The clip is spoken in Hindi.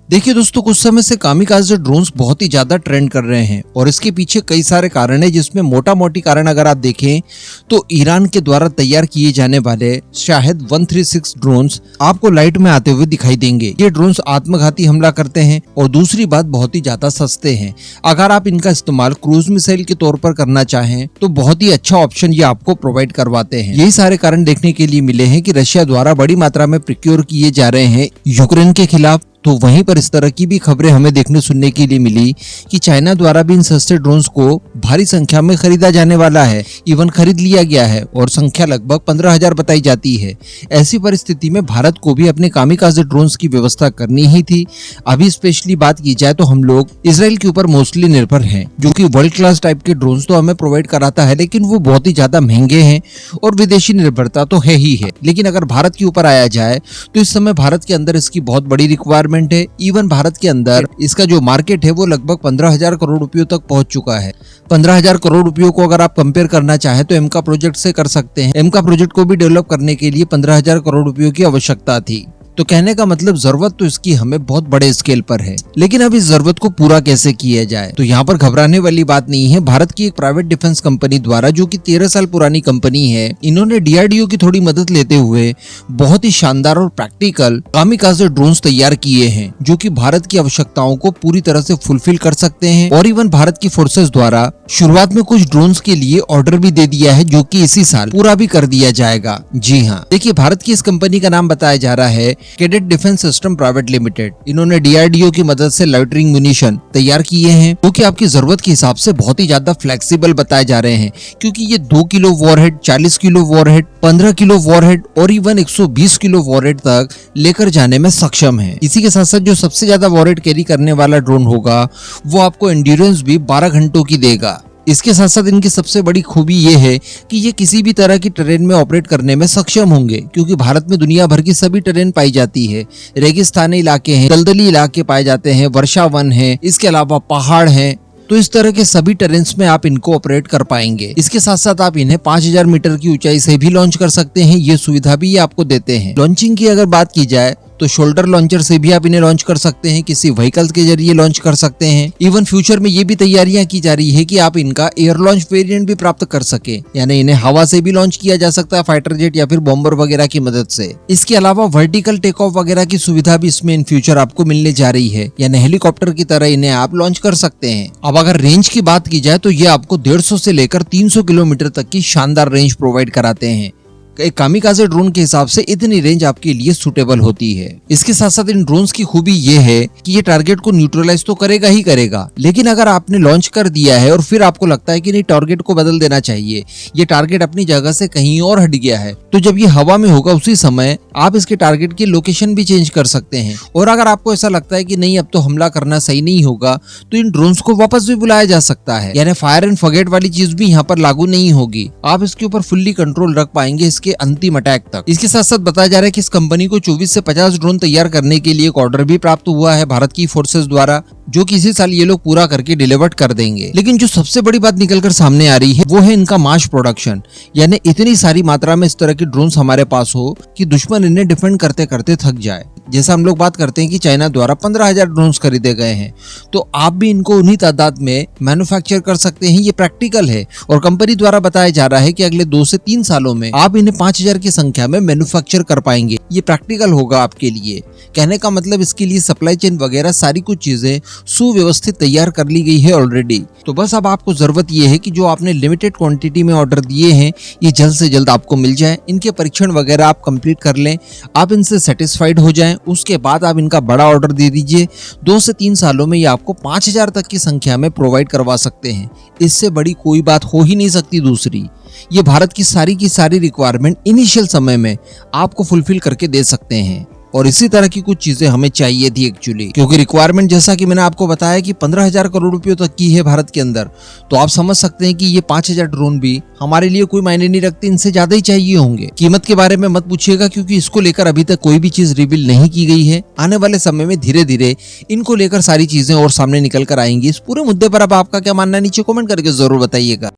देखिए दोस्तों, कुछ समय से कामिकाज़े ड्रोन्स बहुत ही ज्यादा ट्रेंड कर रहे हैं और इसके पीछे कई सारे कारण हैं, जिसमें मोटा मोटी कारण अगर आप देखें तो ईरान के द्वारा तैयार किए जाने वाले शाहिद 136 ड्रोन्स आपको लाइट में आते हुए दिखाई देंगे। ये ड्रोन्स आत्मघाती हमला करते हैं और दूसरी बात बहुत ही ज्यादा सस्ते हैं। अगर आप इनका इस्तेमाल क्रूज मिसाइल के तौर पर करना चाहें तो बहुत ही अच्छा ऑप्शन ये आपको प्रोवाइड करवाते हैं। यही सारे कारण देखने के लिए मिले हैं कि रशिया द्वारा बड़ी मात्रा में प्रोक्योर किए जा रहे हैं यूक्रेन के खिलाफ। तो वहीं पर इस तरह की भी खबरें हमें देखने सुनने के लिए मिली कि चाइना द्वारा भी इन सस्ते ड्रोन्स को भारी संख्या में खरीदा जाने वाला है, इवन खरीद लिया गया है और संख्या लगभग 15,000 बताई जाती है। ऐसी परिस्थिति में भारत को भी अपने कामिकाज़े ड्रोन्स की व्यवस्था करनी ही थी। अभी स्पेशली बात की जाए तो हम लोग इसराइल के ऊपर मोस्टली निर्भर हैं, जो कि वर्ल्ड क्लास टाइप के ड्रोन्स तो हमें प्रोवाइड कराता है, लेकिन वो बहुत ही ज्यादा महंगे हैं और विदेशी निर्भरता तो है ही है। लेकिन अगर भारत के ऊपर आया जाए तो इस समय भारत के अंदर इसकी बहुत बड़ी रिक्वायरमेंट है। इवन भारत के अंदर इसका जो मार्केट है वो लगभग 15,000 करोड़ रुपयों तक पहुंच चुका है। 15,000 करोड़ रुपयों को अगर आप कंपेयर करना चाहें तो एमका प्रोजेक्ट से कर सकते हैं। एमका प्रोजेक्ट को भी डेवलप करने के लिए 15,000 करोड़ रुपयों की आवश्यकता थी। तो कहने का मतलब जरूरत तो इसकी हमें बहुत बड़े स्केल पर है, लेकिन अब इस जरूरत को पूरा कैसे किया जाए। तो यहाँ पर घबराने वाली बात नहीं है। भारत की एक प्राइवेट डिफेंस कंपनी द्वारा, जो कि 13 साल पुरानी कंपनी है, इन्होंने डीआरडीओ की थोड़ी मदद लेते हुए बहुत ही शानदार और प्रैक्टिकल कामिकाज़े ड्रोन्स तैयार किए हैं, जो कि भारत की आवश्यकताओं को पूरी तरह से फुलफिल कर सकते हैं। और इवन भारत की फोर्सेस द्वारा शुरुआत में कुछ ड्रोन्स के लिए ऑर्डर भी दे दिया है, जो कि इसी साल पूरा भी कर दिया जाएगा। जी हाँ, देखिए, भारत की इस कंपनी का नाम बताया जा रहा है cadet defence system private limited. इन्होंने डीआरडीओ की मदद से लाइटनिंग म्यूनिशन तैयार किए हैं, जो कि आपकी जरूरत के हिसाब से बहुत ही ज्यादा फ्लेक्सिबल बताए जा रहे हैं, क्योंकि ये 2 kilo warhead, 40 kilo warhead, 15 kilo warhead और इवन 120 किलो वॉरहेड तक लेकर जाने में सक्षम है। इसी के साथ साथ जो सबसे ज्यादा वॉरहेड कैरी करने वाला ड्रोन होगा वो आपको एंड्योरेंस भी 12 घंटों की देगा। इसके साथ साथ इनकी सबसे बड़ी खूबी ये है कि ये किसी भी तरह की टेरेन में ऑपरेट करने में सक्षम होंगे, क्योंकि भारत में दुनिया भर की सभी टेरेन पाई जाती है। रेगिस्तानी इलाके हैं, दलदली इलाके पाए जाते हैं, वर्षा वन है, इसके अलावा पहाड़ हैं। तो इस तरह के सभी टेरेन्स में आप इनको ऑपरेट कर पाएंगे। इसके साथ साथ आप इन्हें 5,000 मीटर की ऊंचाई से भी लॉन्च कर सकते हैं। ये सुविधा भी ये आपको देते हैं। लॉन्चिंग की अगर बात की जाए तो शोल्डर लॉन्चर से भी आप इन्हें लॉन्च कर सकते हैं, किसी व्हीकल्स के जरिए लॉन्च कर सकते हैं। इवन फ्यूचर में ये भी तैयारियां की जा रही है कि आप इनका एयर लॉन्च वेरिएंट भी प्राप्त कर सके, यानी इन्हें हवा से भी लॉन्च किया जा सकता है, फाइटर जेट या फिर बॉम्बर वगैरह की मदद से। इसके अलावा वर्टिकल टेक ऑफ वगैरह की सुविधा भी इसमें इन फ्यूचर आपको मिलने जा रही है, यानी हेलीकॉप्टर की तरह इन्हें आप लॉन्च कर सकते हैं। अब अगर रेंज की बात की जाए तो ये आपको 150 से लेकर 300 किलोमीटर तक की शानदार रेंज प्रोवाइड कराते हैं। एक कामिकाज़े ड्रोन के हिसाब से इतनी रेंज आपके लिए सुटेबल होती है। इसके साथ साथ इन ड्रोन्स की खूबी ये है कि ये टारगेट को न्यूट्रलाइज तो करेगा ही करेगा, लेकिन अगर आपने लॉन्च कर दिया है और फिर आपको लगता है कि नहीं, टारगेट को बदल देना चाहिए, ये टारगेट अपनी जगह से कहीं और हट गया है, तो जब ये हवा में होगा उसी समय आप इसके टारगेट की लोकेशन भी चेंज कर सकते हैं। और अगर आपको ऐसा लगता है कि नहीं, अब तो हमला करना सही नहीं होगा, तो इन ड्रोन्स को वापस भी बुलाया जा सकता है, यानी फायर एंड फॉरगेट वाली चीज भी यहाँ पर लागू नहीं होगी। आप इसके ऊपर फुल्ली कंट्रोल रख पाएंगे इसके अंतिम अटैक तक। इसके साथ साथ बताया जा रहा है कि इस कंपनी को 24 से 50 ड्रोन तैयार करने के लिए एक ऑर्डर भी प्राप्त हुआ है भारत की फोर्सेस द्वारा, जो कि इसी साल ये लोग पूरा करके डिलीवर कर देंगे। लेकिन जो सबसे बड़ी बात निकलकर सामने आ रही है वो है इनका मास प्रोडक्शन, यानी इतनी सारी मात्रा में इस तरह की ड्रोन्स हमारे पास हो कि दुश्मन इन्हें डिफेंड करते करते थक जाए। जैसा हम लोग बात करते हैं कि चाइना द्वारा 15,000 ड्रोन्स खरीदे गए हैं, तो आप भी इनको उन्हीं तादाद में मैन्युफैक्चर कर सकते हैं। ये प्रैक्टिकल है और कंपनी द्वारा बताया जा रहा है कि अगले 2 से 3 सालों में आप इन्हें 5,000 की संख्या में मैन्युफैक्चर कर पाएंगे। ये प्रैक्टिकल होगा आपके लिए। कहने का मतलब इसके लिए सप्लाई चेन वगैरह सारी कुछ चीजें सुव्यवस्थित तैयार कर ली गई है ऑलरेडी। तो बस अब आपको जरूरत ये है कि जो आपने लिमिटेड क्वांटिटी में ऑर्डर दिए हैं ये जल्द से जल्द आपको मिल जाए। इनके परीक्षण वगैरह आप कंप्लीट कर लें, आप इनसे सेटिस्फाइड हो जाएं, उसके बाद आप इनका बड़ा ऑर्डर दे दीजिए। 2 से 3 सालों में ये आपको 5,000 तक की संख्या में प्रोवाइड करवा सकते हैं। इससे बड़ी कोई बात हो ही नहीं सकती। दूसरी, ये भारत की सारी रिक्वायरमेंट इनिशियल समय में आपको फुलफिल करके दे सकते हैं। और इसी तरह की कुछ चीजें हमें चाहिए थी एक्चुअली, क्योंकि रिक्वायरमेंट जैसा कि मैंने आपको बताया कि 15,000 करोड़ रुपयों तक की है भारत के अंदर, तो आप समझ सकते हैं कि ये 5,000 ड्रोन भी हमारे लिए कोई मायने नहीं रखते, इनसे ज्यादा ही चाहिए होंगे। कीमत के बारे में मत पूछिएगा, क्योंकि इसको लेकर अभी तक कोई भी चीज रिवील नहीं की गई है। आने वाले समय में धीरे धीरे इनको लेकर सारी चीजें और सामने निकल कर आएंगी। इस पूरे मुद्दे पर अब आपका क्या मानना है नीचे कमेंट करके जरूर बताइएगा।